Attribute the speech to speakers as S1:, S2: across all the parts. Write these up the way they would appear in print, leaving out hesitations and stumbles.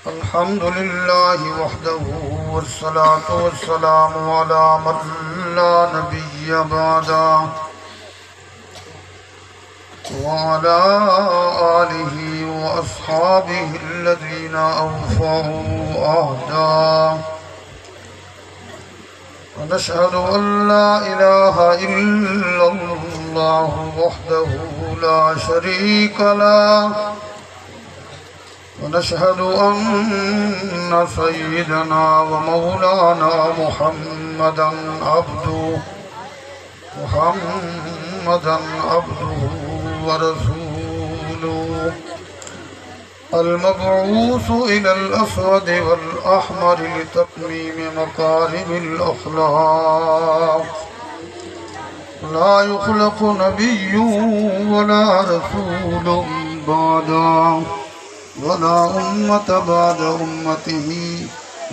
S1: الحمد لله وحده والصلاة والسلام على من لا نبي بعده وعلى آله وأصحابه الذين أوفوا عهدا ونشهد أن لا إله إلا الله وحده لا شريك له ونشهد أن سيدنا ومولانا محمدا عبده ورسوله المبعوث إلى الأسود والأحمر لتتميم مكارم الأخلاق لا يخلق نبي ولا رسول بعده ولا أمة بعد أمته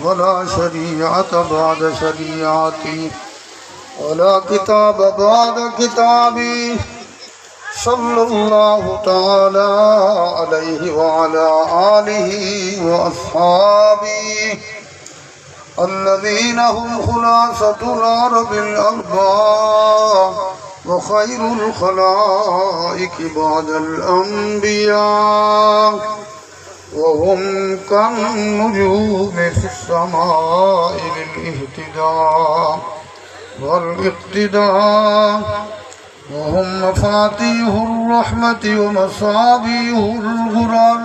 S1: ولا شريعة بعد شريعته ولا كتاب بعد كتابه صلى الله تعالى عليه وعلى آله وأصحابه الذين هم خلاصة العرب الأربعة وخير الخلائق بعد الأنبياء وهم كالنجوم في السماء للاهتداء والاقتداء وهم مفاتيح الرحمة ومصابيح الغرر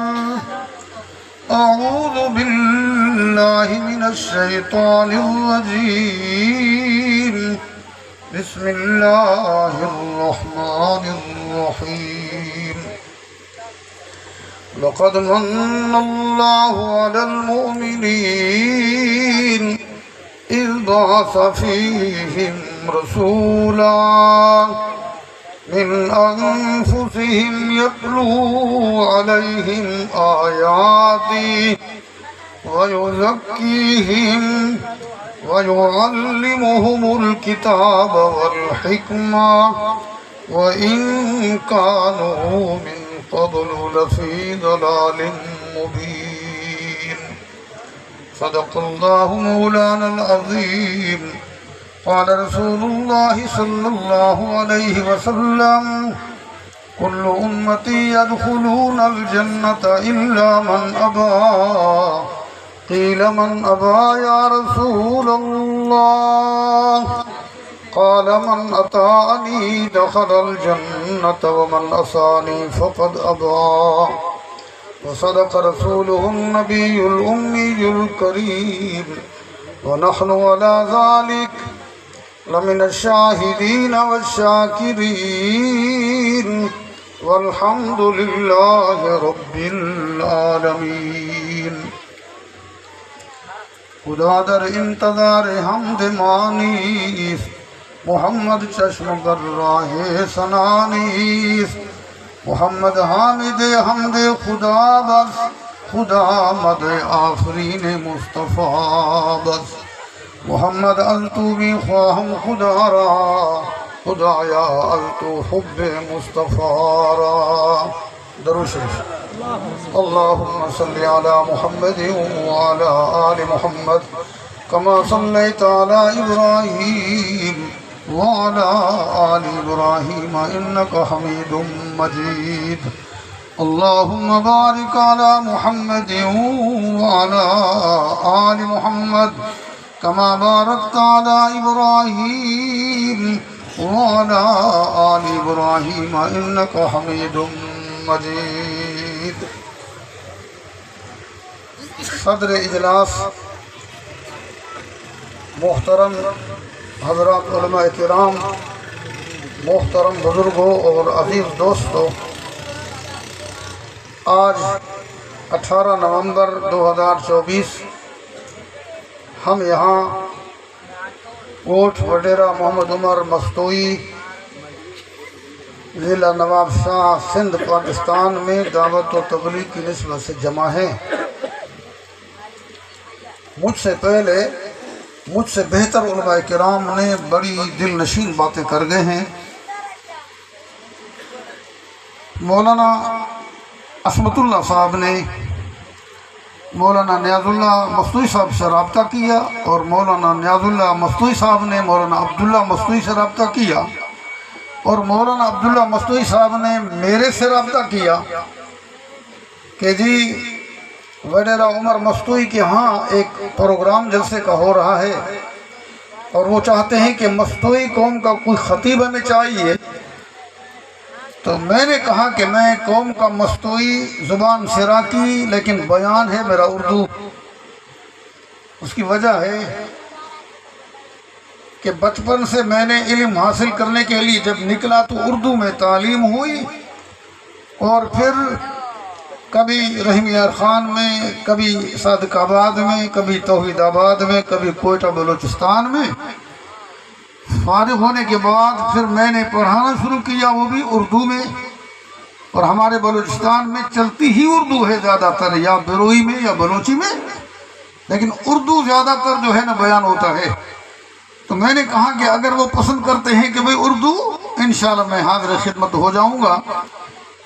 S1: أعوذ بالله من الشيطان الرجيم بسم الله الرحمن الرحيم لقد من الله على المؤمنين إذ بعث فيهم رسولا من أنفسهم يتلو عليهم آياتي ويزكيهم ويعلمهم الكتاب والحكمة وإن كانوا من قبل لفي ضلال مبين صدق الله مولانا العظيم قال رسول الله صلى الله عليه وسلم كل أمتي يدخلون الجنة إلا من أبى قيل من أبى يا رسول الله قال من أطاعني دخل الجنة ومن عصاني فقد أبى وصدق رسوله النبي الأمي الكريم ونحن على ذلك لمن الشاهدين والشاكرين والحمد لله رب العالمين خدا در انتظار حمد مانیس محمد چشم بر راہ سنانیس محمد حامد حمد خدا بس خدا مد آفرین مصطفیٰ بس محمد التو بھی خواہم خدا را خدایا التو حب مصطفیٰ را درود شریف اللهم صل على محمد وعلى آل محمد كما صليت على إبراهيم وعلى آل إبراهيم إنك حميد مجيد اللهم بارك على محمد وعلى آل محمد كما باركت على إبراهيم وعلى آل إبراهيم إنك حميد مجيد صدر اجلاس محترم حضرات علماء کرام محترم بزرگوں اور عزیز دوستوں آج 18 نومبر 2024 ہم یہاں کوٹ وڈیرہ محمد عمر مستوئی ضلع نواب شاہ سندھ پاکستان میں دعوت و تبلیغ کی نسبت سے جمع ہیں۔ مجھ سے پہلے مجھ سے بہتر علماء کرام نے بڑی دل نشین باتیں کر گئے ہیں۔ مولانا عصمت اللہ صاحب نے مولانا نیاز اللہ مصنوعی صاحب سے رابطہ کیا، اور مولانا نیاز اللہ مصنوعی صاحب نے مولانا عبداللہ مصنوعی سے رابطہ کیا، اور مولانا عبداللہ مصنوعی صاحب نے میرے سے رابطہ کیا کہ جی وڈیرہ عمر مصنوعی کے ہاں ایک پروگرام جلسے کا ہو رہا ہے، اور وہ چاہتے ہیں کہ مصنوعی قوم کا کوئی خطیب ہمیں چاہیے۔ تو میں نے کہا کہ میں قوم کا مصنوعی زبان سراکی، لیکن بیان ہے میرا اردو۔ اس کی وجہ ہے کہ بچپن سے میں نے علم حاصل کرنے کے لیے جب نکلا تو اردو میں تعلیم ہوئی، اور پھر کبھی رحیم یار خان میں، کبھی صادق آباد میں، کبھی توحید آباد میں، کبھی کوئٹہ بلوچستان میں۔ فارغ ہونے کے بعد پھر میں نے پڑھانا شروع کیا، وہ بھی اردو میں، اور ہمارے بلوچستان میں چلتی ہی اردو ہے زیادہ تر، یا بروئی میں یا بلوچی میں، لیکن اردو زیادہ تر جو ہے نا بیان ہوتا ہے۔ تو میں نے کہا کہ اگر وہ پسند کرتے ہیں کہ بھئی اردو، انشاءاللہ میں حاضر خدمت ہو جاؤں گا۔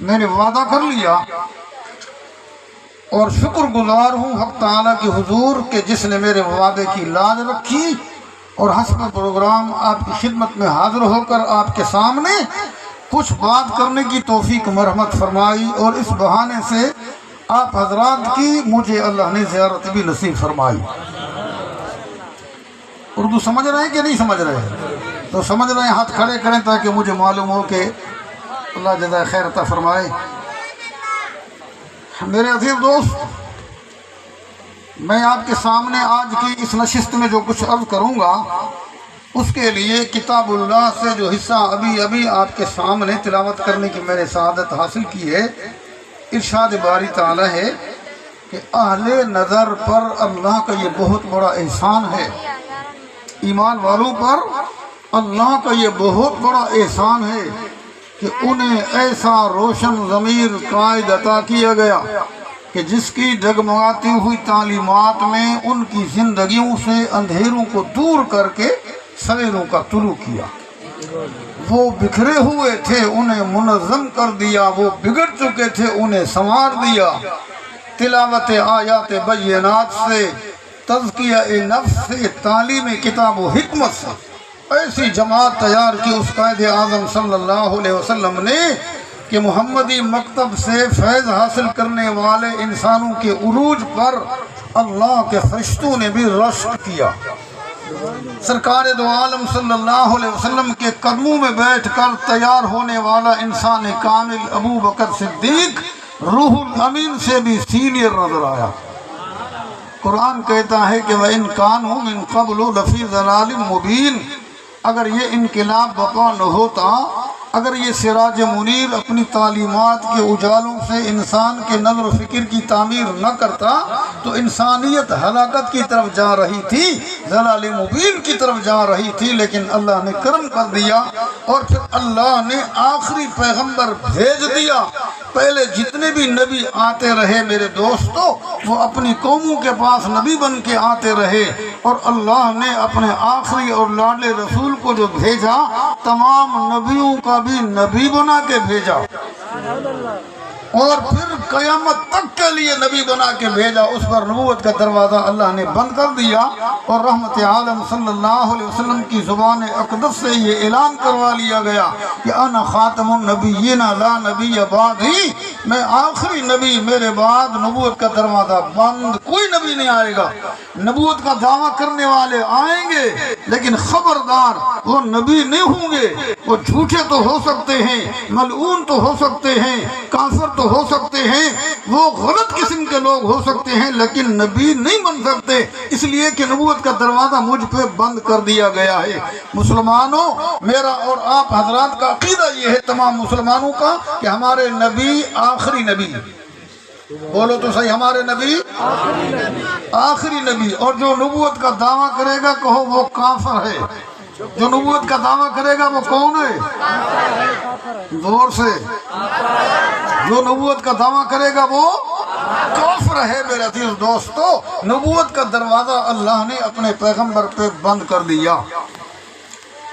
S1: میں نے وعدہ کر لیا، اور شکر گزار ہوں حق تعالیٰ کے حضور کہ جس نے میرے وعدے کی لاج رکھی، اور حسب پروگرام آپ کی خدمت میں حاضر ہو کر آپ کے سامنے کچھ بات کرنے کی توفیق مرحمت فرمائی، اور اس بہانے سے آپ حضرات کی مجھے اللہ نے زیارت بھی نصیب فرمائی۔ اردو سمجھ رہے ہیں کہ نہیں سمجھ رہے ہیں؟ تو سمجھ رہے ہیں ہاتھ کھڑے کریں تاکہ مجھے معلوم ہو کہ اللہ جزائے خیر عطا فرمائے۔ میرے عزیز دوست، میں آپ کے سامنے آج کی اس نشست میں جو کچھ عرض کروں گا، اس کے لیے کتاب اللہ سے جو حصہ ابھی آپ کے سامنے تلاوت کرنے کی میں نے سعادت حاصل کی ہے، ارشاد باری تعالی ہے کہ اہل نظر پر اللہ کا یہ بہت بڑا احسان ہے، ایمان والوں پر اللہ کا یہ بہت بڑا احسان ہے کہ انہیں ایسا روشن ضمیر قائد عطا کیا گیا کہ جس کی ڈگمگاتی ہوئی تعلیمات میں ان کی زندگیوں سے اندھیروں کو دور کر کے سویروں کا طلوع کیا۔ وہ بکھرے ہوئے تھے، انہیں منظم کر دیا، وہ بگڑ چکے تھے، انہیں سنوار دیا۔ تلاوت آیات بینات سے، تزکیہ نفس سے، تعلیم کتاب و حکمت سے ایسی جماعت تیار کی اس قائد اعظم صلی اللہ علیہ وسلم نے کہ محمدی مکتب سے فیض حاصل کرنے والے انسانوں کے عروج پر اللہ کے فرشتوں نے بھی رشک کیا۔ سرکار دو عالم صلی اللہ علیہ وسلم کے قدموں میں بیٹھ کر تیار ہونے والا انسان کامل ابو بکر صدیق روح الامین سے بھی سینئر نظر آیا۔ قرآن کہتا ہے کہ وَإِن كَانُوا مِن قَبْلُ لَفِي ضَلَالٍ مُبِينٍ، اگر یہ انقلاب بقا نہ ہوتا، اگر یہ سراج منیر اپنی تعلیمات کے اجالوں سے انسان کے نظر و فکر کی تعمیر نہ کرتا تو انسانیت ہلاکت کی طرف جا رہی تھی، ضلال مبین کی طرف جا رہی تھی، لیکن اللہ نے کرم کر دیا اور پھر اللہ نے آخری پیغمبر بھیج دیا۔ پہلے جتنے بھی نبی آتے رہے میرے دوستو، وہ اپنی قوموں کے پاس نبی بن کے آتے رہے، اور اللہ نے اپنے آخری اور لاڈلے رسول کو جو بھیجا، تمام نبیوں کا بھی نبی بنا کے بھیجا، اور پھر قیامت تک کے لیے نبی بنا کے بھیجا۔ اس پر نبوت کا دروازہ اللہ نے بند کر دیا، اور رحمت عالم صلی اللہ علیہ وسلم کی زبان اقدس سے یہ اعلان کروا لیا گیا کہ انا خاتم النبیین لا نبی بعدی، میں آخری نبی، میرے بعد نبوت کا دروازہ بند، کوئی نبی نہیں آئے گا۔ نبوت کا دعویٰ کرنے والے آئیں گے، لیکن خبردار وہ نبی نہیں ہوں گے۔ وہ جھوٹے تو ہو سکتے ہیں، ملعون تو ہو سکتے ہیں، کافر تو ہو سکتے ہیں، وہ غلط قسم کے لوگ ہو سکتے ہیں، لیکن نبی نہیں بن سکتے، اس لیے کہ نبوت کا دروازہ مجھ پہ بند کر دیا گیا ہے۔ مسلمانوں، میرا اور آپ حضرات کا عقیدہ یہ ہے، تمام مسلمانوں کا، کہ ہمارے نبی آخری نبی، بولو تو صحیح، ہمارے نبی آخری نبی، اور جو نبوت کا دعویٰ کرے گا کہو وہ کافر ہے۔ جو نبوت کا دعویٰ کرے گا وہ کون ہے؟ زور سے، جو نبوت کا دعویٰ کرے گا وہ کافر ہے۔ میرے عزیز دوستو، نبوت کا دروازہ اللہ نے اپنے پیغمبر پہ بند کر دیا۔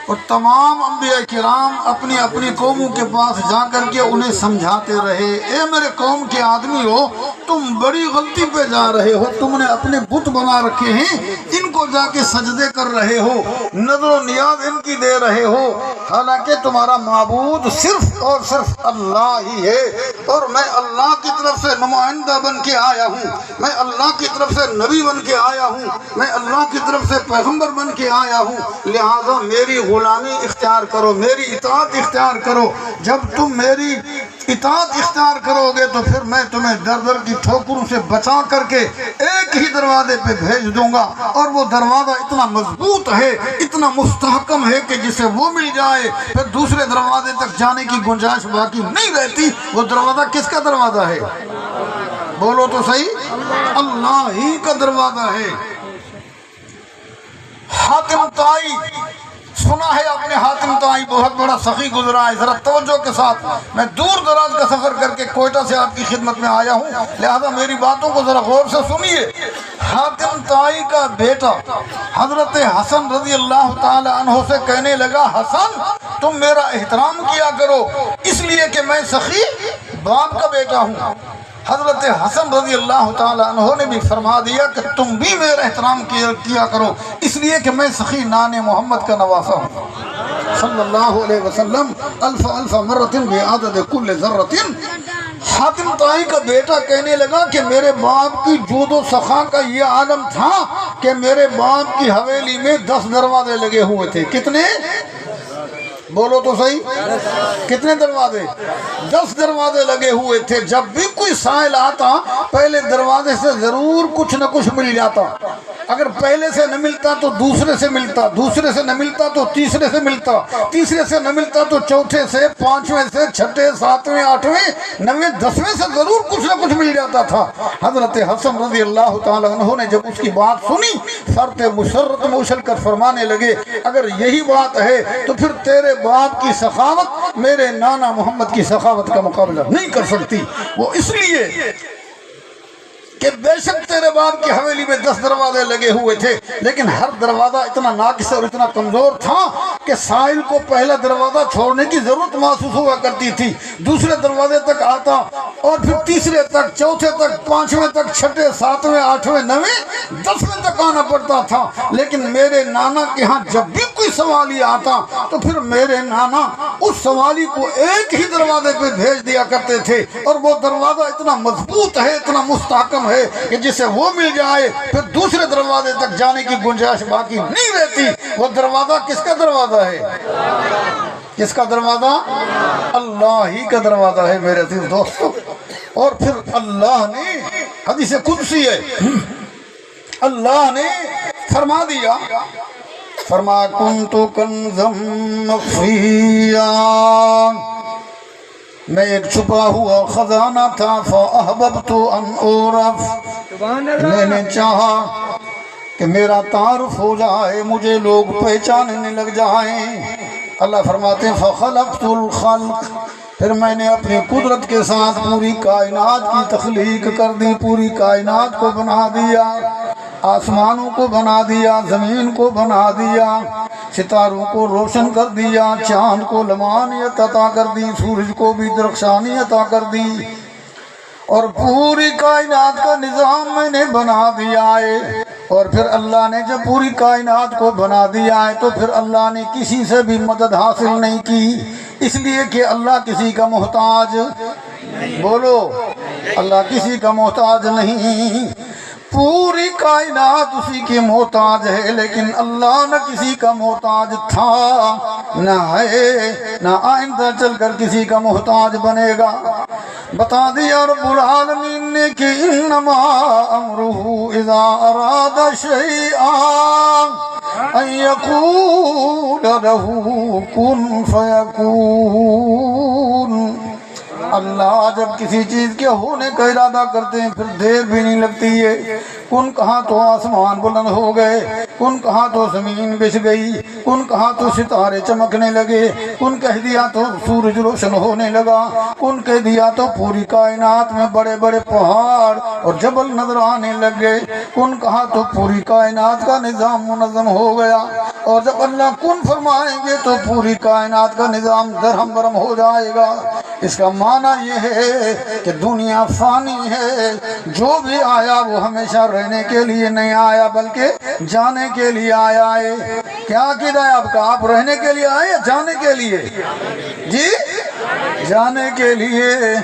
S1: اور تمام انبیاء کرام اپنی اپنی قوموں کے پاس جا کر کے انہیں سمجھاتے رہے، اے میرے قوم کے آدمی ہو، تم بڑی غلطی پہ جا رہے ہو، تم نے اپنے بت بنا رکھے ہیں، ان کو جا کے سجدے کر رہے ہو، نظر و نیاز ان کی دے رہے ہو، حالانکہ تمہارا معبود صرف اور صرف اللہ ہی ہے، اور میں اللہ کی طرف سے نمائندہ بن کے آیا ہوں، میں اللہ کی طرف سے نبی بن کے آیا ہوں، میں اللہ کی طرف سے پیغمبر بن کے آیا ہوں، لہذا میری غلامی اختیار کرو، میری اطاعت اختیار کرو۔ جب تم میری اطاعت اختیار کرو گے تو پھر میں تمہیں در در کی ٹھوکروں سے بچا کر کے ایک ہی دروازے پہ بھیج دوں گا، اور وہ دروازہ اتنا مضبوط ہے، اتنا مستحکم ہے کہ جسے وہ مل جائے پھر دوسرے دروازے تک جانے کی گنجائش باقی نہیں رہتی۔ وہ دروازہ کس کا دروازہ ہے؟ بولو تو صحیح، اللہ ہی کا دروازہ ہے۔ حاتم طائی، سنا ہے آپ نے، حاتم طائی بہت بڑا سخی گزرا ہے، ذرا توجہ کے ساتھ، میں دور دراز کا سفر کر کے کوئٹہ سے آپ کی خدمت میں آیا ہوں، لہذا میری باتوں کو ذرا غور سے سنیے۔ حاتم طائی کا بیٹا حضرت حسن رضی اللہ تعالی عنہ سے کہنے لگا، حسن تم میرا احترام کیا کرو، اس لیے کہ میں سخی باپ کا بیٹا ہوں۔ حضرت حسن رضی اللہ تعالی عنہ نے بھی فرما دیا کہ تم بھی میرا احترام کیا کرو، اس لیے کہ میں سخی نان محمد کا نواسا ہوں صلی اللہ علیہ وسلم، الف الف مرۃ بعدد کل ذرۃ۔ حاتم طائی کا بیٹا کہنے لگا کہ میرے باپ کی جود و سخا کا یہ عالم تھا کہ میرے باپ کی حویلی میں 10 دروازے لگے ہوئے تھے۔ کتنے؟ بولو تو صحیح، کتنے دروازے؟ 10 دروازے لگے ہوئے تھے۔ جب بھی کوئی سائل آتا پہلے دروازے سے ضرور کچھ نہ کچھ مل جاتا، اگر پہلے سے نہ ملتا تو دوسرے سے ملتا، دوسرے سے نہ ملتا تو تیسرے سے ملتا، تیسرے سے نہ ملتا تو چوتھے سے، پانچویں سے، چھٹے، ساتویں، آٹھویں، نویں، 10ویں سے ضرور کچھ نہ کچھ مل جاتا تھا۔ حضرت حسن رضی اللہ تعالی عنہ نے جب اس کی بات سنی، فرت مسرت میں اچھل کر فرمانے لگے، اگر یہی بات ہے تو پھر تیرے باپ کی سخاوت میرے نانا محمد کی سخاوت کا مقابلہ نہیں کر سکتی۔ وہ اس لیے کہ بے شک تیرے باپ کی حویلی میں 10 دروازے لگے ہوئے تھے، لیکن ہر دروازہ اتنا ناقص اور اتنا کمزور تھا کہ سائل کو پہلا دروازہ چھوڑنے کی ضرورت محسوس ہوا کرتی تھی، دوسرے دروازے تک آتا اور پھر تیسرے تک، چوتھے تک، پانچویں تک، چھٹے، ساتویں، آٹھویں، نویں، 10ویں تک آنا پڑتا تھا۔ لیکن میرے نانا کے ہاں جب بھی کوئی سوالی آتا تو پھر میرے نانا اس سوالی کو ایک ہی دروازے پہ بھیج دیا کرتے تھے، اور وہ دروازہ اتنا مضبوط ہے، اتنا مستحکم ہے کہ جسے وہ مل جائے پھر دوسرے دروازے تک جانے کی گنجائش باقی نہیں رہتی۔ وہ دروازہ کس کا دروازہ ہے؟ کس کا دروازہ؟ اللہ ہی کا دروازہ ہے میرے عزیز دوستو۔ اور پھر اللہ نے، حدیث قدسی ہے، اللہ نے فرما دیا، فرما کنت کنزم مخفیا، میں ایک چھپا ہوا خزانہ تھا، فاحببت ان اعرف، میں نے چاہا کہ میرا تعارف ہو جائے، مجھے لوگ پہچاننے لگ جائیں۔ اللہ فرماتے ہیں فخلقت الخلق، پھر میں نے اپنی قدرت کے ساتھ پوری کائنات کی تخلیق کر دی، پوری کائنات کو بنا دیا، آسمانوں کو بنا دیا، زمین کو بنا دیا، ستاروں کو روشن کر دیا، چاند کو لمعانیت عطا کر دی، سورج کو بھی درخشانی عطا کر دی، اور پوری کائنات کا نظام میں نے بنا دیا ہے۔ اور پھر اللہ نے جب پوری کائنات کو بنا دیا ہے تو پھر اللہ نے کسی سے بھی مدد حاصل نہیں کی، اس لیے کہ اللہ کسی کا محتاج، بولو اللہ کسی کا محتاج نہیں، پوری کائنات اسی کی محتاج ہے، لیکن اللہ نہ کسی کا محتاج تھا، نہ ہے، نہ آئندہ چل کر کسی کا محتاج بنے گا۔ بتا دیا رب العالمین نے کہ انما امرہ اذا اراد شیئا ان یقول لہ کن فیکون۔ اللہ جب کسی چیز کے ہونے کا ارادہ کرتے ہیں پھر دیر بھی نہیں لگتی ہے، کن کہا تو آسمان بلند ہو گئے، کن کہا تو زمین بچھ گئی، کن کہا تو ستارے چمکنے لگے، کن کہہ دیا تو سورج روشن ہونے لگا، کن کہہ دیا تو پوری کائنات میں بڑے بڑے پہاڑ اور جبل نظر آنے لگ گئے، کن کہا تو پوری کائنات کا نظام منظم ہو گیا، اور جب اللہ کن فرمائیں گے تو پوری کائنات کا نظام درہم برہم ہو جائے گا۔ اس کا معنی یہ ہے کہ دنیا فانی ہے، جو بھی آیا وہ ہمیشہ رہنے کے لیے نہیں آیا بلکہ جانے کے لیے آیا ہے۔ کیا عقیدہ ہے آپ کا؟ آپ رہنے کے لیے آئے یا جانے کے لیے؟ جی جانے کے لیے۔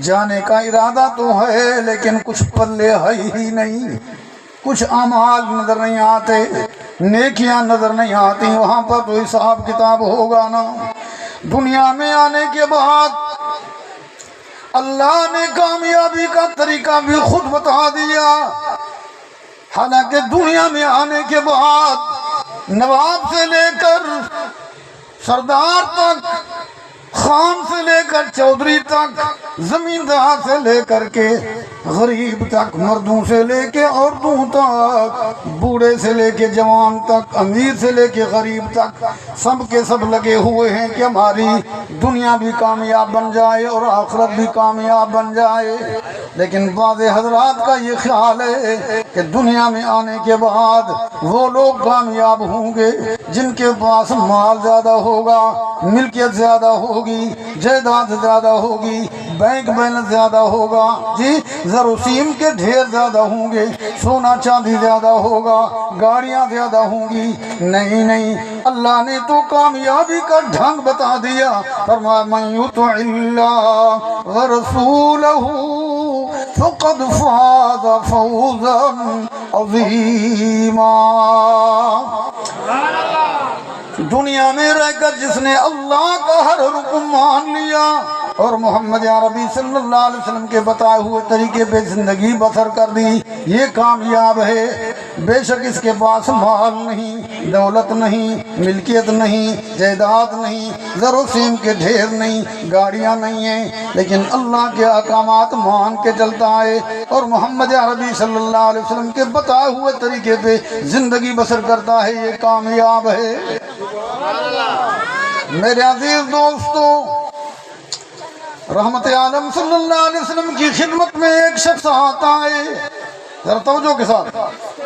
S1: جانے کا ارادہ تو ہے لیکن کچھ پلے ہے ہی نہیں، کچھ اعمال نظر نہیں آتے، نیکیاں نظر نہیں آتی، وہاں پر تو حساب کتاب ہوگا نا۔ دنیا میں آنے کے بعد اللہ نے کامیابی کا طریقہ بھی خود بتا دیا، حالانکہ دنیا میں آنے کے بعد نواب سے لے کر سردار تک، خان سے لے کر چودھری تک، زمیندار سے لے کر کے غریب تک، مردوں سے لے کے عورتوں تک، بوڑھے سے لے کے جوان تک، امیر سے لے کے غریب تک، سب کے سب لگے ہوئے ہیں کہ ہماری دنیا بھی کامیاب بن جائے اور آخرت بھی کامیاب بن جائے۔ لیکن بعض حضرات کا یہ خیال ہے کہ دنیا میں آنے کے بعد وہ لوگ کامیاب ہوں گے جن کے پاس مال زیادہ ہوگا، ملکیت زیادہ ہوگی، جائیداد زیادہ ہوگی، بینک بیلنس زیادہ ہوگا، جی زر و سیم کے ڈھیر زیادہ ہوں گے، سونا چاندی زیادہ ہوگا، گاڑیاں زیادہ ہوں گی۔ نہیں نہیں، اللہ نے تو کامیابی کا ڈھنگ بتا دیا، فرمایا من یطع اللہ ورسولہ فقد فاز فوزا عظیما۔ دنیا میں رہ کر جس نے اللہ کا ہر حکم مان لیا اور محمد عربی صلی اللہ علیہ وسلم کے بتائے ہوئے طریقے پہ زندگی بسر کر دی، یہ کامیاب ہے۔ بے شک اس کے پاس مال نہیں، دولت نہیں، ملکیت نہیں، جائیداد نہیں، زر و سیم کے ڈھیر نہیں، گاڑیاں نہیں ہیں، لیکن اللہ کے احکامات مان کے چلتا ہے اور محمد عربی صلی اللہ علیہ وسلم کے بتائے ہوئے طریقے پہ زندگی بسر کرتا ہے، یہ کامیاب ہے۔ میرے عزیز دوستو، رحمت عالم صلی اللہ علیہ وسلم کی خدمت میں ایک شخص آتا ہے، ذرا توجہ کے ساتھ،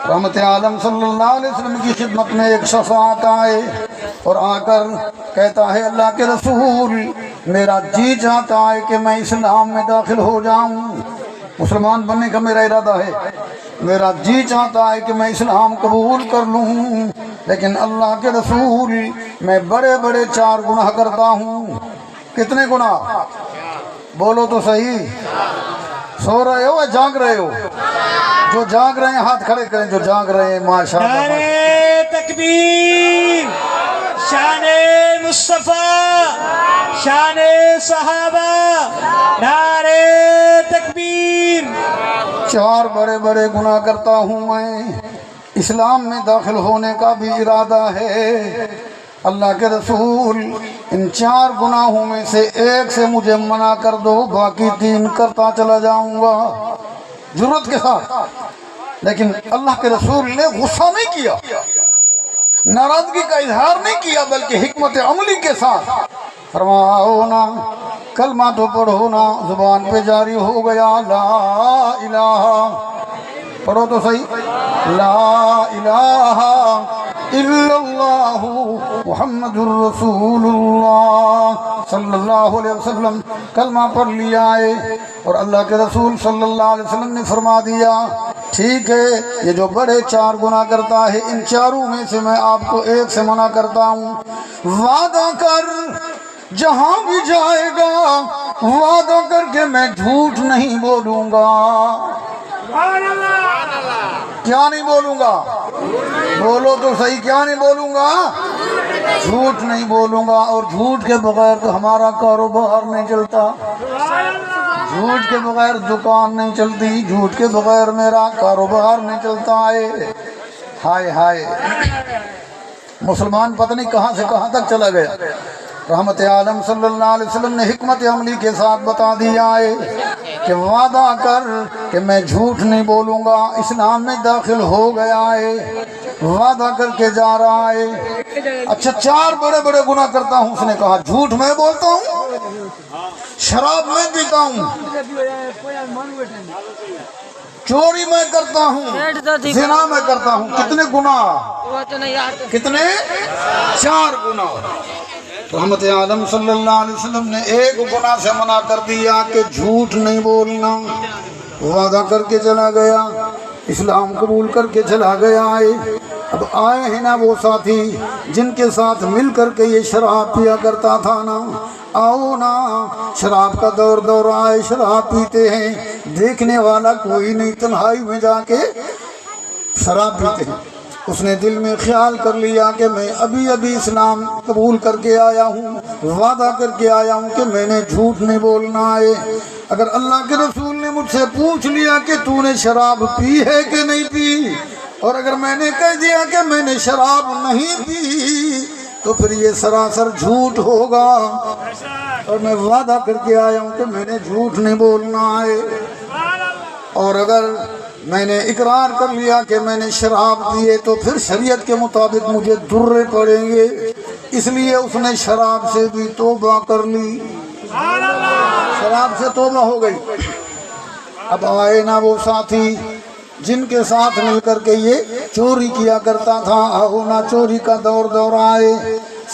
S1: رحمت عالم صلی اللہ علیہ وسلم کی خدمت میں ایک شخص آتا ہے اور آ کر کہتا ہے اللہ کے رسول، میرا جی چاہتا ہے کہ میں اسلام میں داخل ہو جاؤں، مسلمان بننے کا میرا ارادہ ہے، میرا جی چاہتا ہے کہ میں اسلام قبول کر لوں، لیکن اللہ کے رسول میں بڑے بڑے 4 گناہ کرتا ہوں۔ کتنے گناہ؟ بولو تو صحیح۔ سو رہے ہو یا جاگ رہے ہو؟ جو جاگ رہے ہیں ہاتھ کھڑے کریں، جو جاگ رہے ہیں ماشاءاللہ۔
S2: نعرہ تکبیر، شان مصطفیٰ، شان صحابہ، نعرہ تکبیر۔
S1: 4 بڑے بڑے گناہ کرتا ہوں میں، اسلام میں داخل ہونے کا بھی ارادہ ہے، اللہ کے رسول ان 4 گناہوں میں سے ایک سے مجھے منع کر دو، باقی 3 کرتا چلا جاؤں گا، ضرورت کے ساتھ۔ لیکن اللہ کے رسول نے غصہ نہیں کیا، ناراضگی کا اظہار نہیں کیا، بلکہ حکمت عملی کے ساتھ فرماؤ نا، کلمہ تو پڑھو نا، زبان پہ جاری ہو گیا، لا الہ، پڑھو تو صحیح، لا الہ الا اللہ محمد الرسول اللہ صلی اللہ علیہ وسلم، کلمہ پڑھ لیا ہے، اور اللہ کے رسول صلی اللہ علیہ وسلم نے فرما دیا ٹھیک ہے، یہ جو بڑے 4 گناہ کرتا ہے ان 4 میں سے میں آپ کو ایک سے منع کرتا ہوں، وعدہ کر جہاں بھی جائے گا وعدہ کر کے میں جھوٹ نہیں بولوں گا۔ کیا نہیں بولوں گا؟ بولو تو صحیح، کیا نہیں بولوں گا؟ جھوٹ نہیں بولوں گا، اور جھوٹ کے بغیر تو ہمارا کاروبار نہیں چلتا، جھوٹ کے بغیر دکان نہیں چلتی، جھوٹ کے بغیر میرا کاروبار نہیں چلتا ہے۔ ہائے ہائے، مسلمان پتہ نہیں کہاں سے کہاں تک چلا گیا۔ رحمت عالم صلی اللہ علیہ وسلم نے حکمت عملی کے ساتھ بتا دیا ہے کہ وعدہ کر کہ میں جھوٹ نہیں بولوں گا، اسلام میں داخل ہو گیا ہے، وعدہ کر کے جا رہا ہے۔ اچھا 4 بڑے بڑے گناہ کرتا ہوں، اس نے کہا جھوٹ میں بولتا ہوں، شراب میں پیتا ہوں، چوری میں کرتا ہوں، زنا میں کرتا ہوں۔ کتنے گناہ؟ کتنے؟ 4 گناہ۔ رحمت عالم صلی اللہ علیہ وسلم نے ایک گناہ سے منع کر دیا کہ جھوٹ نہیں بولنا، وعدہ کر کے چلا گیا، اسلام قبول کر کے چلا گیا ہے۔ اب آئے ہیں نا وہ ساتھی جن کے ساتھ مل کر کے یہ شراب پیا کرتا تھا نا، آؤ نا شراب کا دور آئے، شراب پیتے ہیں، دیکھنے والا کوئی نہیں، تنہائی میں جا کے شراب پیتے ہیں۔ اس نے دل میں خیال کر لیا کہ میں ابھی اسلام قبول کر کے آیا ہوں، وعدہ کر کے آیا ہوں کہ میں نے جھوٹ نہیں بولنا ہے۔ اگر اللہ کے رسول نے مجھ سے پوچھ لیا کہ تو نے شراب پی ہے کہ نہیں پی، اور اگر میں نے کہہ دیا کہ میں نے شراب نہیں پی، تو پھر یہ سراسر جھوٹ ہوگا، اور میں وعدہ کر کے آیا ہوں کہ میں نے جھوٹ نہیں بولنا ہے۔ اور اگر میں نے اقرار کر لیا کہ میں نے شراب پیے تو پھر شریعت کے مطابق مجھے درے پڑیں گے، اس لیے اس نے شراب سے بھی توبہ کر لی، شراب سے توبہ ہو گئی۔ اب آئے نا وہ ساتھی جن کے ساتھ مل کر کے یہ چوری کیا کرتا تھا، آؤ نا چوری کا دور آئے،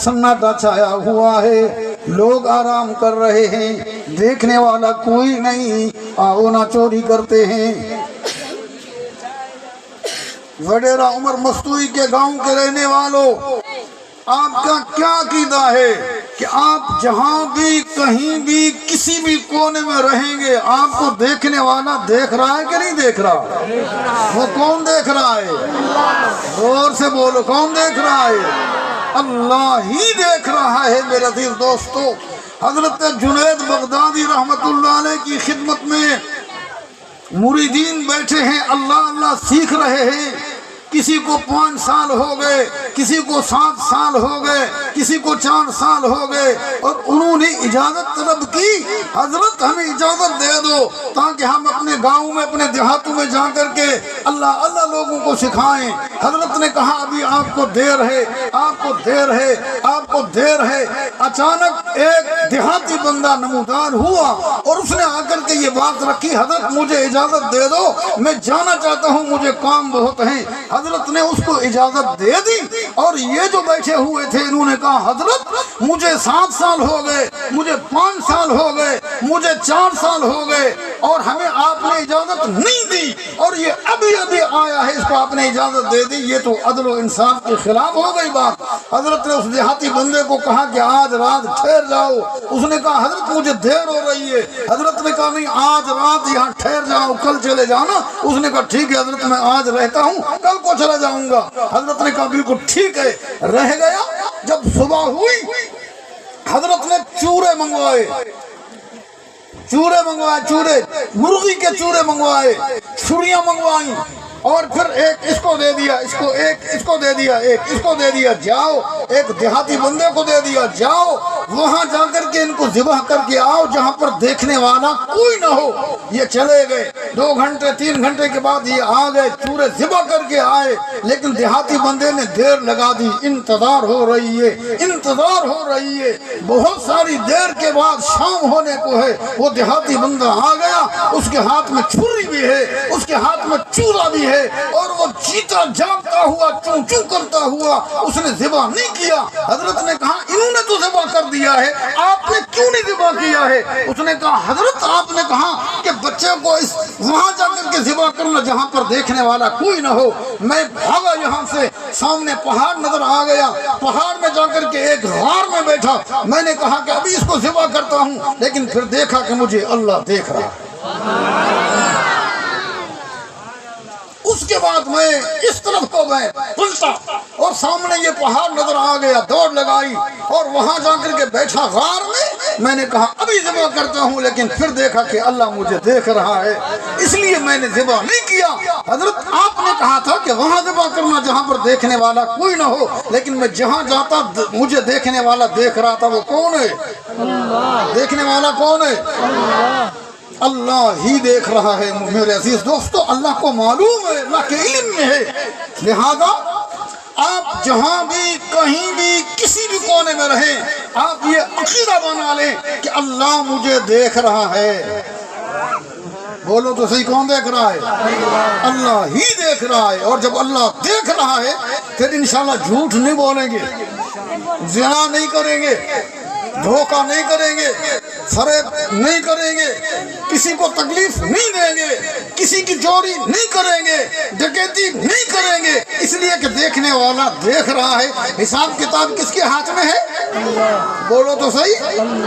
S1: سناٹا چھایا ہوا ہے، لوگ آرام کر رہے ہیں، دیکھنے والا کوئی نہیں، آؤ نا چوری کرتے ہیں۔ وڈیرا عمر مستوئی کے گاؤں کے رہنے والوں، آپ کا کیا عقیدہ ہے کہ آپ جہاں بھی کہیں بھی کسی بھی کونے میں رہیں گے، آپ کو دیکھنے والا دیکھ رہا ہے کہ نہیں دیکھ رہا؟ وہ کون دیکھ رہا ہے؟ زور سے بولو، کون دیکھ رہا ہے؟ اللہ ہی دیکھ رہا ہے میرے عزیز دوستو۔ حضرت جنید بغدادی رحمت اللہ علیہ کی خدمت میں مریدین بیٹھے ہیں، اللہ سیکھ رہے ہیں۔ کسی کو 5 سال ہو گئے، کسی کو 7 سال ہو گئے، کسی کو 4 سال ہو گئے، اور انہوں نے اجازت طلب کی، حضرت ہمیں اجازت دے دو تاکہ ہم اپنے گاؤں میں اپنے دیہاتوں میں جا کر کے اللہ لوگوں کو سکھائیں۔ حضرت نے کہا ابھی آپ کو دیر ہے، آپ کو دیر ہے، آپ کو دیر ہے۔ اچانک ایک دیہاتی بندہ نمودار ہوا اور اس نے آ کر کے یہ بات رکھی، حضرت مجھے اجازت دے دو، میں جانا چاہتا ہوں، مجھے کام بہت ہیں۔ حضرت نے اس کو اجازت دے دی، اور یہ جو بیٹھے ہوئے تھے انہوں نے کہا حضرت مجھے 7 سال ہو گئے، مجھے 5 سال ہو گئے، مجھے 4 سال ہو گئے، اور ہمیں آپ نے اجازت نہیں دی، اور یہ ابھی آیا ہے، اس کو آپ نے اجازت دے دی، یہ تو عدل و انصاف کے خلاف ہو گئی بات۔ حضرت نے اس دیہاتی بندے کو کہا کہ آج رات ٹھہر جاؤ۔ اس نے کہا حضرت مجھے دیر ہو رہی ہے۔ حضرت نے کہا نہیں، آج رات یہاں ٹھہر جاؤ، کل چلے جانا۔ اس نے کہا ٹھیک ہے حضرت، میں آج رہتا ہوں، کل کو چلا جاؤں گا۔ حضرت نے کہا بالکل ٹھیک ہے، رہ گیا۔ جب صبح ہوئی حضرت نے چورے منگوائے، چورے مرغی کے چورے منگوائے، چھڑیاں منگوائیں، اور پھر ایک اس کو دے دیا، اس کو ایک اس کو دے دیا، ایک اس کو دے دیا، جاؤ ایک دیہاتی بندے کو دے دیا، جاؤ وہاں جا کر کے ان کو ذبح کر کے آؤ جہاں پر دیکھنے والا کوئی نہ ہو۔ یہ چلے گئے، 2 گھنٹے 3 گھنٹے کے بعد یہ آ گئے، چورے ذبح کر کے آئے، لیکن دیہاتی بندے نے دیر لگا دی۔ انتظار ہو رہی ہے، انتظار ہو رہی ہے، بہت ساری دیر کے بعد شام ہونے کو ہے، وہ دیہاتی بندہ آ گیا، اس کے ہاتھ میں چھری بھی ہے، اس کے ہاتھ میں چورا بھی ہے، اور وہ چیتا جاگتا ہوا چوں چوں کرتا ہوا، اس نے ذبح نہیں کیا۔ حضرت نے کہا انہوں نے تو ذبح کر دیا ہے، آپ نے کیوں نہیں ذبح کیا ہے؟ اس نے کہا حضرت آپ نے کہا کہ بچے کو وہاں جا کر کے ذبح کرنا جہاں پر دیکھنے والا کوئی نہ ہو۔ میں بھاگا یہاں سے، سامنے پہاڑ نظر آ گیا، پہاڑ میں جا کر کے ایک غار میں بیٹھا۔ میں نے کہا کہ ابھی اس کو ذبح کرتا ہوں، لیکن پھر دیکھا کہ مجھے اللہ دیکھ رہا۔ اس کے بعد میں اس طرف کو میں پلٹا اور سامنے یہ پہاڑ نظر آ گیا، دوڑ لگائی اور وہاں جا کر کے بیٹھا غار میں۔ میں نے کہا ابھی ذبح کرتا ہوں، لیکن پھر دیکھا کہ اللہ مجھے دیکھ رہا ہے، اس لیے میں نے ذبح نہیں کیا۔ حضرت آپ نے کہا تھا کہ وہاں ذبح کرنا جہاں پر دیکھنے والا کوئی نہ ہو، لیکن میں جہاں جاتا مجھے دیکھنے والا دیکھ رہا تھا۔ وہ کون ہے؟ اللہ۔ دیکھنے والا کون ہے؟ اللہ۔ اللہ ہی دیکھ رہا ہے میرے عزیز دوستو، اللہ کو معلوم ہے، اللہ کے علم میں ہے، لہذا آپ جہاں بھی کہیں بھی کسی بھی کونے میں رہیں، آپ یہ عقیدہ بنا لیں کہ اللہ مجھے دیکھ رہا ہے۔ بولو تو صحیح، کون دیکھ رہا ہے؟ اللہ ہی دیکھ رہا ہے، اور جب اللہ دیکھ رہا ہے پھر انشاءاللہ جھوٹ نہیں بولیں گے، زنا نہیں کریں گے، دھوکہ نہیں کریں گے، فریب نہیں کریں گے، کسی کو تکلیف نہیں دیں گے، کسی کی چوری نہیں کریں گے، ڈکیتی نہیں کریں گے، اس لیے کہ دیکھنے والا دیکھ رہا ہے۔ حساب کتاب کس کے ہاتھ میں ہے؟ بولو تو صحیح،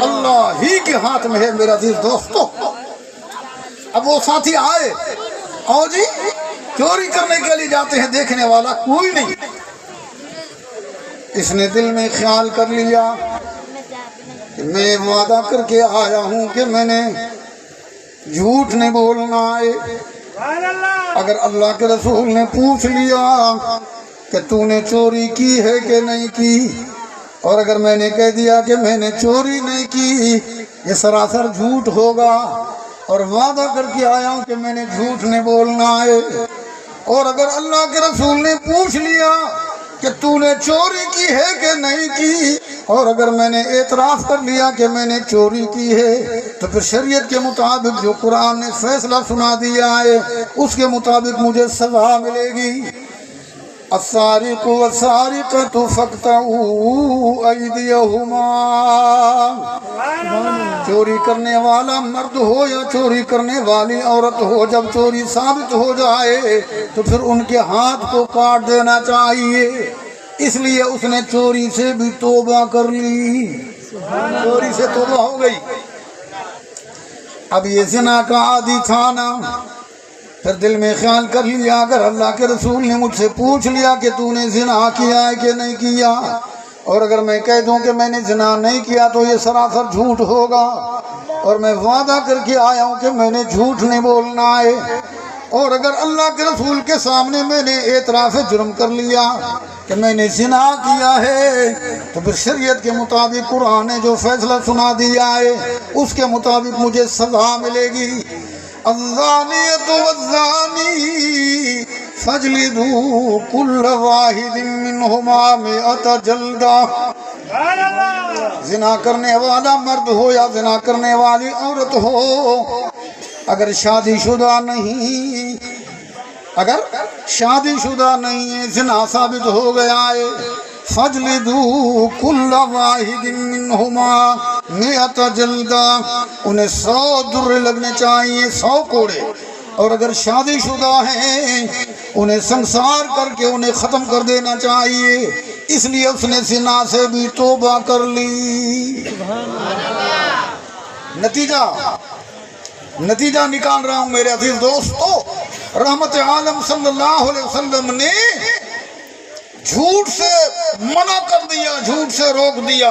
S1: اللہ ہی کے ہاتھ میں ہے میرا عزیز دوستو۔ اب وہ ساتھی آئے، آؤ جی چوری کرنے کے لیے جاتے ہیں، دیکھنے والا کوئی نہیں، اس نے دل میں خیال کر لیا کہ میں وعدہ کر کے آیا ہوں کہ میں نے جھوٹ نہیں بولنا ہے۔ اگر اللہ کے رسول نے پوچھ لیا کہ تو نے چوری کی ہے کہ نہیں کی، اور اگر میں نے کہہ دیا کہ میں نے چوری نہیں کی، یہ سراسر جھوٹ ہوگا، اور وعدہ کر کے آیا ہوں کہ میں نے جھوٹ نہیں بولنا ہے۔ اور اگر اللہ کے رسول نے پوچھ لیا کہ تو نے چوری کی ہے کہ نہیں کی، اور اگر میں نے اعتراف کر لیا کہ میں نے چوری کی ہے، تو پھر شریعت کے مطابق جو قرآن نے فیصلہ سنا دیا ہے اس کے مطابق مجھے سزا ملے گی۔ السارق والسارقۃ فاقطعوا ایدیہما، چوری کرنے والا مرد ہو یا چوری کرنے والی عورت ہو، جب چوری ثابت ہو جائے تو پھر ان کے ہاتھ کو کاٹ دینا چاہیے۔ اس لیے اس نے چوری سے بھی توبہ کر لی، چوری سے توبہ ہو گئی۔ اب یہ زنا کا عادی تھا نا، پھر دل میں خیال کر لیا اگر اللہ کے رسول نے مجھ سے پوچھ لیا کہ تو نے زنا کیا ہے کہ نہیں کیا، اور اگر میں کہہ دوں کہ میں نے زنا نہیں کیا تو یہ سراسر جھوٹ ہوگا، اور میں وعدہ کر کے آیا ہوں کہ میں نے جھوٹ نہیں بولنا ہے، اور اگر اللہ کے رسول کے سامنے میں نے اعتراف جرم کر لیا کہ میں نے زنا کیا ہے، تو پھر شریعت کے مطابق قرآن نے جو فیصلہ سنا دیا ہے اس کے مطابق مجھے سزا ملے گی۔ الزانیۃ والزانی فاجلدوا کل واحد منہما مئۃ جلدہ، زنا کرنے والا مرد ہو یا زنا کرنے والی عورت ہو، اگر شادی شدہ نہیں، اگر شادی شدہ نہیں ہے، زنا ثابت ہو گیا ہے، فاجلدوا کل واحد منہما مئۃ جلدہ، انہیں 100 درے لگنے چاہیے، 100 کوڑے، اور اگر شادی شدہ ہیں انہیں سنسار کر کے انہیں ختم کر دینا چاہیے۔ اس لیے اس نے زنا سے بھی توبہ کر لی۔ نتیجہ نکال رہا ہوں میرے عزیز دوستو، رحمت عالم صلی اللہ علیہ وسلم نے جھوٹ سے منع کر دیا، جھوٹ سے روک دیا۔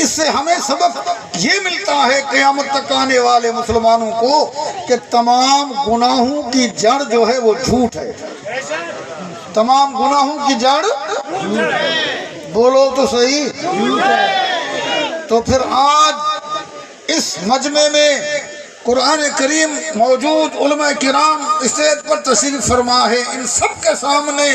S1: اس سے ہمیں سبق یہ ملتا ہے قیامت تک آنے والے مسلمانوں کو کہ تمام گناہوں کی جڑ جو ہے وہ جھوٹ ہے، تمام گناہوں کی جڑ، بولو تو صحیح، تو پھر آج اس مجمع میں قرآن کریم موجود علماء کرام اسٹیج پر تشریف فرما ہے، ان سب کے سامنے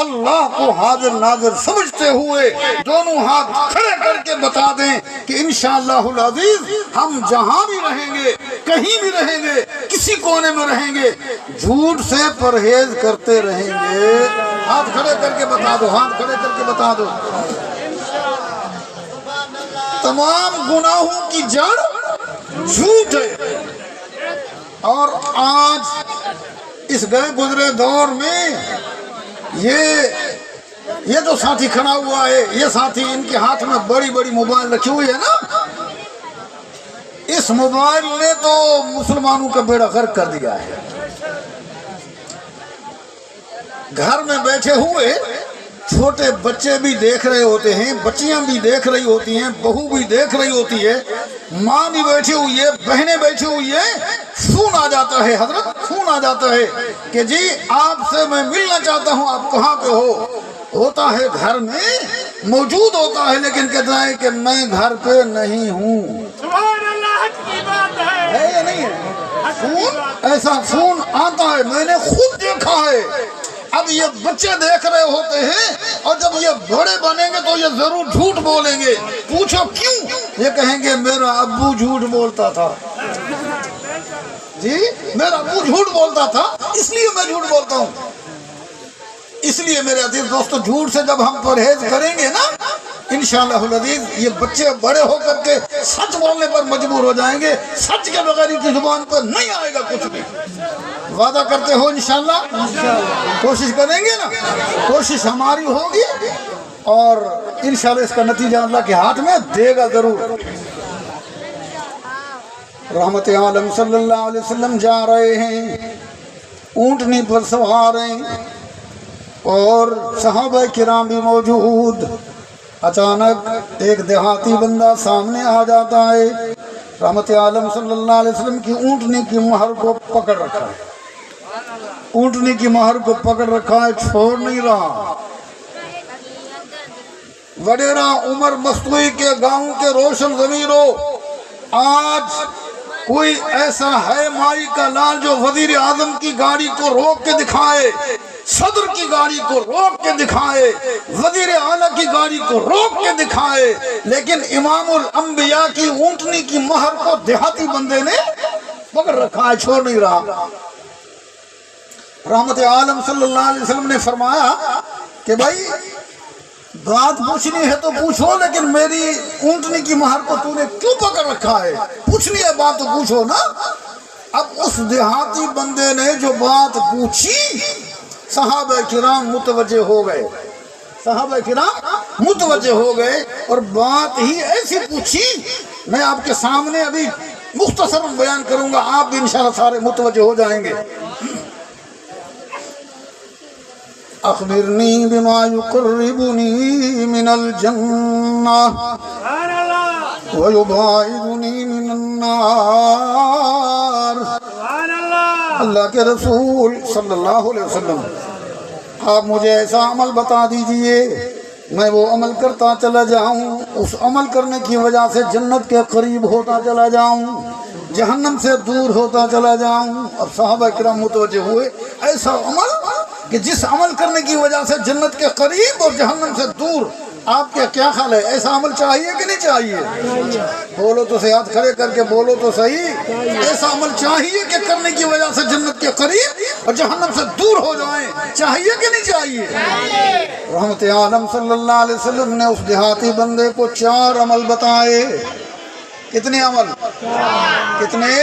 S1: اللہ کو حاضر ناظر سمجھتے ہوئے دونوں ہاتھ کھڑے کر کے بتا دیں کہ انشاءاللہ العزیز ہم جہاں بھی رہیں گے، کہیں بھی رہیں گے، کسی کونے میں رہیں گے، جھوٹ سے پرہیز کرتے رہیں گے۔ ہاتھ کھڑے کر کے بتا دو، ہاتھ کھڑے کر کے بتا دو۔ تمام گناہوں کی جڑ جھوٹ ہے، اور آج اس گئے گزرے دور میں یہ جو ساتھی کھڑا ہوا ہے، یہ ساتھی ان کے ہاتھ میں بڑی بڑی موبائل رکھی ہوئی ہے نا، اس موبائل نے تو مسلمانوں کا بیڑا غرق کر دیا ہے۔ گھر میں بیٹھے ہوئے چھوٹے بچے بھی دیکھ رہے ہوتے ہیں، بچیاں بھی دیکھ رہی ہوتی ہیں، بہو بھی دیکھ رہی ہوتی ہے، ماں بھی بیٹھی ہوئی ہے، بہنیں بیٹھی ہوئی ہے، فون آ جاتا ہے، حضرت فون آ جاتا ہے کہ جی آپ سے میں ملنا چاہتا ہوں، آپ کہاں پہ ہو؟ ہوتا ہے گھر میں موجود ہوتا ہے، لیکن کہتا ہے کہ میں گھر پہ نہیں ہوں۔
S2: سبحان اللہ کی بات ہے،
S1: ہے یا نہیں ہے؟ خون ایسا خون آتا ہے، میں نے خود دیکھا ہے۔ اب یہ بچے دیکھ رہے ہوتے ہیں اور جب یہ بڑے بنیں گے تو یہ ضرور جھوٹ بولیں گے۔ پوچھو کیوں؟ یہ کہیں گے میرا ابو جھوٹ بولتا تھا، جی میرا ابو جھوٹ بولتا تھا اس لیے میں جھوٹ بولتا ہوں۔ اس لیے میرے عزیز دوستو، جھوٹ سے جب ہم پرہیز کریں گے نا انشاءاللہ العزیز، یہ بچے بڑے ہو کر کے سچ بولنے پر مجبور ہو جائیں گے۔ سچ کے بغیر ان کی زبان پر نہیں آئے گا کچھ بھی۔ وعدہ کرتے ہو انشاءاللہ؟ کوشش کریں گے نا، کوشش ہماری ہوگی اور انشاءاللہ اس کا نتیجہ اللہ کے ہاتھ میں دے گا ضرور۔ رحمت عالم صلی اللہ علیہ وسلم جا رہے ہیں، اونٹنی پر سوار ہیں اور صحابہ کرام بھی موجود۔ اچانک ایک دیہاتی بندہ سامنے آ جاتا ہے، رحمت عالم صلی اللہ علیہ وسلم کی اونٹنی کی مہر کو پکڑ رکھا ہے، اونٹنی کی مہر کو پکڑ رکھا ہے، چھوڑ نہیں رہا۔ وڈیرا عمر مستوی کے گاؤں کے روشن ضمیروں، آج کوئی ایسا ہے مائی کا لال جو وزیر اعظم کی گاڑی کو روک کے دکھائے، صدر کی گاڑی کو روک کے دکھائے، وزیر اعلیٰ کی گاڑی کو روک کے دکھائے، لیکن امام الانبیاء کی اونٹنی کی مہر کو دیہاتی بندے نے پکڑ رکھا ہے، چھوڑ نہیں رہا۔ رحمت عالم صلی اللہ علیہ وسلم نے فرمایا کہ بھائی بات پوچھنی ہے تو پوچھو، لیکن میری اونٹنی کی مہر کو تو نے کیوں پکڑ رکھا ہے؟ پوچھنی ہے بات تو پوچھو نا۔ اب اس دیہاتی بندے نے جو بات پوچھی، صحابہ کرام متوجہ ہو گئے، صحابہ کرام متوجہ ہو گئے اور بات ہی ایسی پوچھی، میں آپ کے سامنے ابھی مختصر بیان کروں گا، آپ بھی انشاءاللہ سارے متوجہ ہو جائیں گے۔ اخبرنی بما یقربنی من الجنہ ویباعدنی من النار۔ اللہ کے رسول صلی اللہ علیہ وسلم، آپ مجھے ایسا عمل بتا دیجئے میں وہ عمل کرتا چلا جاؤں، اس عمل کرنے کی وجہ سے جنت کے قریب ہوتا چلا جاؤں، جہنم سے دور ہوتا چلا جاؤں۔ اب صحابہ کرام متوجہ ہوئے، ایسا عمل کہ جس عمل کرنے کی وجہ سے جنت کے قریب اور جہنم سے دور، آپ کا کیا خیال ہے؟ ایسا عمل چاہیے کہ نہیں چاہیے؟ بولو تو صحیح، ہاتھ کھڑے کر کے بولو تو صحیح۔ ایسا عمل چاہیے کہ کرنے کی وجہ سے جنت کے قریب اور جہنم سے دور ہو جائیں، چاہیے کہ نہیں چاہیے؟ رحمت عالم صلی اللہ علیہ وسلم نے اس دیہاتی بندے کو 4 عمل بتائے۔ کتنے عمل؟ کتنے؟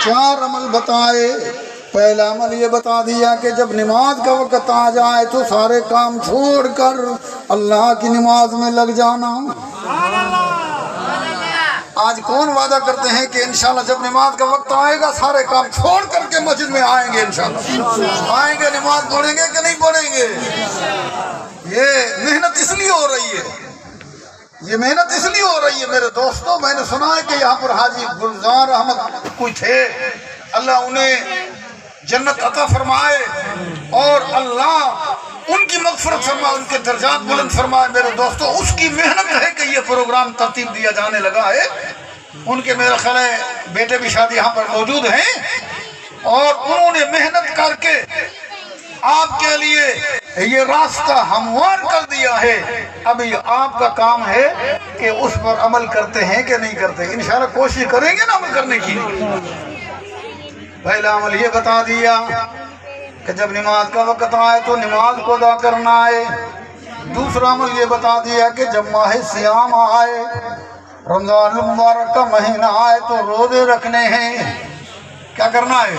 S1: 4 عمل بتائے۔ پہلا عمل یہ بتا دیا کہ جب نماز کا وقت آ جائے تو سارے کام چھوڑ کر اللہ کی نماز میں لگ جانا۔ آج کون وعدہ کرتے ہیں کہ انشاءاللہ جب نماز کا وقت آئے گا سارے کام چھوڑ کر کے مسجد میں آئیں گے؟ انشاءاللہ آئیں گے، نماز پڑھیں گے کہ نہیں پڑھیں گے؟ یہ محنت اس لیے ہو رہی ہے، یہ محنت اس لیے ہو رہی ہے میرے دوستوں۔ میں نے سنا ہے کہ یہاں پر حاجی گلزار احمد کوئی تھے، اللہ انہیں جنت عطا فرمائے اور اللہ ان کی مغفرت فرمائے، ان کے درجات بلند فرمائے۔ میرے دوستو، اس کی محنت ہے کہ یہ پروگرام ترتیب دیا جانے لگا ہے۔ ان کے میرا خیال ہے بیٹے بھی شادی یہاں پر موجود ہیں اور انہوں نے محنت کر کے آپ کے لیے یہ راستہ ہموار کر دیا ہے۔ ابھی آپ کا کام ہے کہ اس پر عمل کرتے ہیں کہ نہیں کرتے۔ انشاءاللہ کوشش کریں گے نا عمل کرنے کی۔ پہلا عمل یہ بتا دیا کہ جب نماز کا وقت آئے تو نماز کو ادا کرنا ہے۔ دوسرا عمل یہ بتا دیا کہ جب ماہ سیام آئے، رمضان المبارک کا مہینہ آئے تو روزے رکھنے ہیں۔ کیا کرنا ہے؟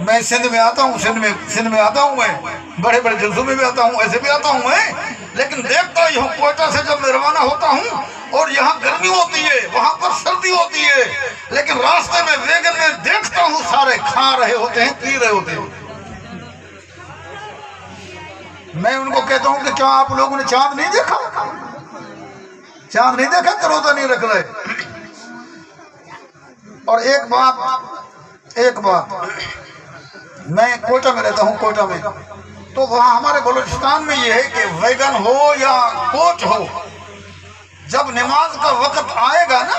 S1: میں سندھ میں آتا ہوں، سندھ میں آتا ہوں، میں بڑے بڑے جلسوں میں بھی آتا ہوں، ایسے بھی آتا ہوں میں، لیکن دیکھتا ہی ہوں کوئٹہ سے جب میں روانہ ہوتا ہوں اور یہاں گرمی ہوتی ہے، وہاں پر سردی ہوتی ہے، لیکن راستے میں ویگن میں دیکھتا ہوں سارے کھا رہے ہوتے ہیں، پی رہے ہوتے ہیں۔ میں ان کو کہتا ہوں کہ کیا آپ لوگوں نے چاند نہیں دیکھا؟ چاند نہیں دیکھا کہ روزہ نہیں رکھ رہے؟ اور ایک بات میں کوئٹہ میں رہتا ہوں، کوئٹہ میں تو وہاں ہمارے بلوچستان میں یہ ہے کہ ویگن ہو یا کوچ ہو، جب نماز کا وقت آئے گا نا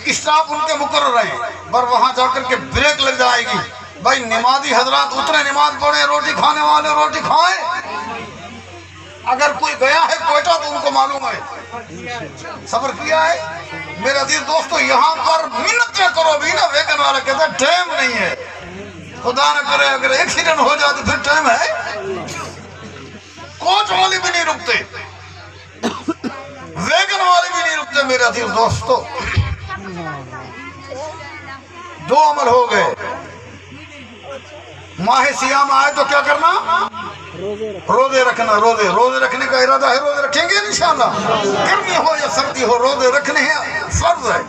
S1: اسٹاف ان کے مقرر ہیں، پر وہاں جا کر کے بریک لگ جائے گی۔ بھائی نمازی حضرات اتنے نماز پڑھیں، روٹی کھانے والے روٹی کھائیں۔ اگر کوئی گیا ہے کوئٹہ تو ان کو معلوم ہے، صبر کیا ہے۔ میرے عزیز دوستو، یہاں پر منتیں کرو بھی نا، ویگن والا کہتا ہے ٹائم نہیں ہے، خدا نہ کرے اگر ایکسیڈنٹ ہو جائے تو پھر ٹائم ہے۔ کوچ والے بھی نہیں رکتے، ویگن والے بھی نہیں رکتے میرے عزیز دوستو۔ دو عمل ہو گئے، ماہ سیام آئے تو کیا کرنا؟ روزے رکھنا۔ روزے رکھنے کا ارادہ ہے، روزے رکھیں گے انشاءاللہ، گرمی ہو یا سردی ہو، روزے رکھنے ہیں، فرض ہے،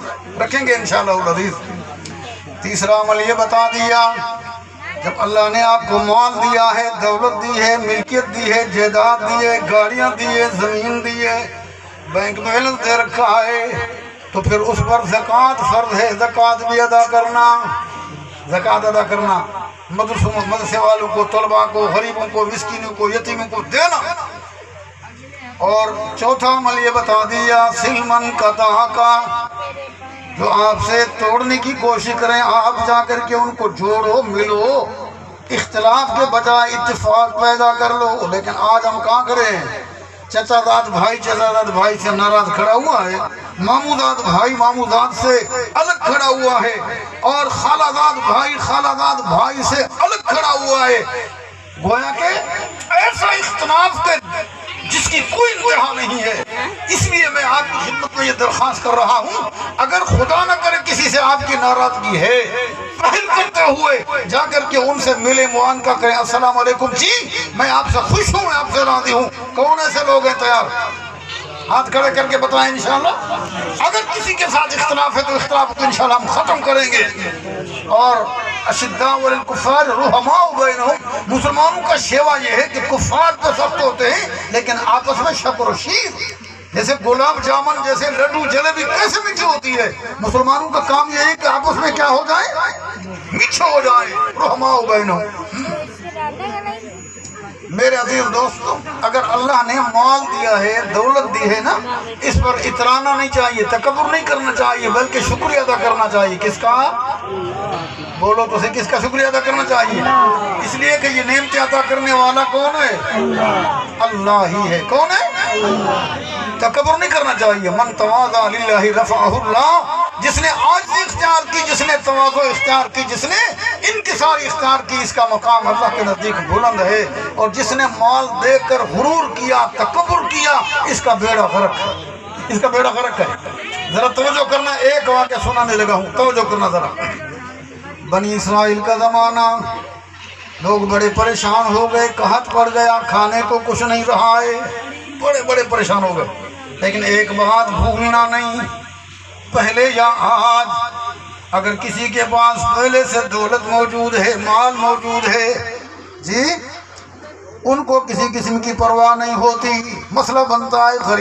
S1: رکھیں گے انشاءاللہ العزیز۔ تیسرا عمل یہ بتا دیا، جب اللہ نے آپ کو مال دیا ہے، دولت دی ہے، ملکیت دی ہے، جائیداد دی ہے، گاڑیاں دی ہے، زمین دی ہے، بینک بیلنس دے رکھا ہے، تو پھر اس پر زکوٰۃ فرض ہے، زکوٰۃ بھی ادا کرنا، زکوٰۃ ادا کرنا، مدرسے والوں کو، طلباء کو، غریبوں کو، مسکینوں کو، یتیموں کو دینا۔ اور چوتھا عمل یہ بتا دیا، سلمن قطع کا، جو آپ سے توڑنے کی کوشش کریں آپ جا کر کے ان کو جوڑو، ملو، اختلاف کے بجائے اتفاق پیدا کر لو۔ لیکن آج ہم کہاں کریں؟ چچا داد بھائی سے ناراض کھڑا ہوا ہے، مامو داد بھائی مامو داد سے الگ کھڑا ہوا ہے، اور خالہ داد بھائی سے الگ کھڑا ہوا ہے۔ گویا کہ ایسا اختلاف کے جس کی کوئی انتہا نہیں ہے۔ اس لیے میں آپ کی خدمت میں یہ درخواست کر رہا ہوں، اگر خدا نہ کرے کسی سے آپ کی ناراضگی ہے، پہل کرتے ہوئے جا کر کے ان سے ملے، معانقہ کریں، السلام علیکم جی میں آپ سے خوش ہوں، میں آپ سے راضی ہوں۔ کون ایسے لوگ ہیں تیار؟ ہاتھ کھڑے کر کے بتائیں انشاءاللہ۔ اگر کسی کے ساتھ اختلاف ہے تو اختلاف کو انشاءاللہ ہم ختم کریں گے۔ اور اشداء الکفار رحماء بینہم، مسلمانوں کا شیوا یہ ہے کہ کفار تو سخت ہوتے ہیں لیکن آپس میں شکر و شیر، جیسے گلاب جامن، جیسے لڈو جلیبی کیسے میٹھی ہوتی ہے، مسلمانوں کا کام یہ ہے کہ آپس میں کیا ہو جائے؟ میٹھے ہو جائے، رحماء بینہم۔ میرے عزیز دوستو، اگر اللہ نے مال دیا ہے، دولت دی ہے نا، اس پر اترانا نہیں چاہیے، تکبر نہیں کرنا چاہیے، بلکہ شکریہ ادا کرنا چاہیے۔ کس کا؟ بولو تو سے، کس کا شکریہ ادا کرنا چاہیے؟ اس لیے کہ یہ نعمتیں عطا کرنے والا کون ہے؟ اللہ ہی ہے۔ کون ہے؟ تکبر نہیں کرنا چاہیے۔ من تواضع للہ رفعہ اللہ، جس نے عاجزی اختیار کی، جس نے تواضع اختیار کی، جس نے انکساری اختیار کی، اس کا مقام اللہ کے نزدیک بلند ہے۔ اور جس نے مال دے کر غرور کیا، تکبر کیا، اس کا بیڑا غرق ہے، اس کا بیڑا غرق ہے۔ ذرا توجہ کرنا، ایک واقعہ سنانے لگا ہوں، توجہ کرنا ذرا۔ بنی اسرائیل کا زمانہ، لوگ بڑے پریشان ہو گئے، قحط پڑ گیا، کھانے کو کچھ نہیں رہا ہے، بڑے پریشان ہو گئے۔ لیکن ایک بات بھولنا نہیں، پہلے یا آج اگر کسی کے پاس پہلے سے دولت موجود ہے، مال موجود ہے جی، ان کو کسی قسم کی پرواہ نہیں ہوتی۔ مسئلہ بنتا ہے غریب